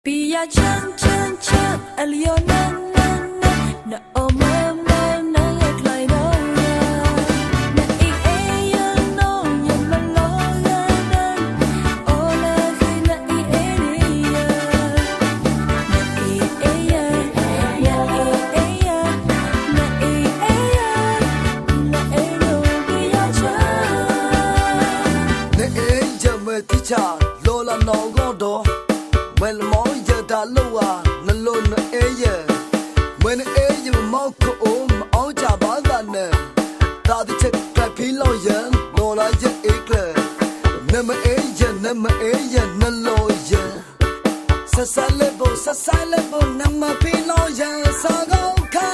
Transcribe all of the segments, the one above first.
Pia chan chan chan alio na na na na o ma ma na klai no ya na e ya no ya ma lo ya na o la khi na e ya na e ya ya e ya na e ya na e no pia chan na e ya me ti cha lo la no go do Well, more da loa, na lo na eye. When eye mo ko all jabana. Da the check clap lawyer, no la ye ekle. Nama eye, na lawyer. Sasalebo, nama pi lawyer, sago ka.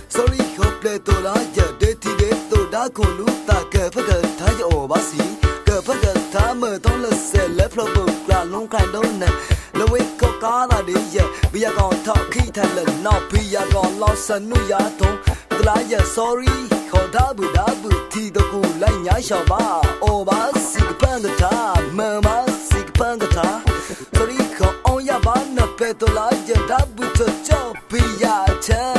Sorry, hope to la ya de ti de to da ko lu ta ke pha ke tha yo ba si ke pha ke tha me ton le se le phlo bu la long kai do ne le we ko ka la de ya bi ya gon tha khi tha le no bi ya gon lo san nu ya ton la ya sorry ko da bu ti do ku la nya sha ba o ba si ke pan de tha me ma si ke pan de tha sorry ko on ya ba na pe to la ya da bu to cho bi ya cha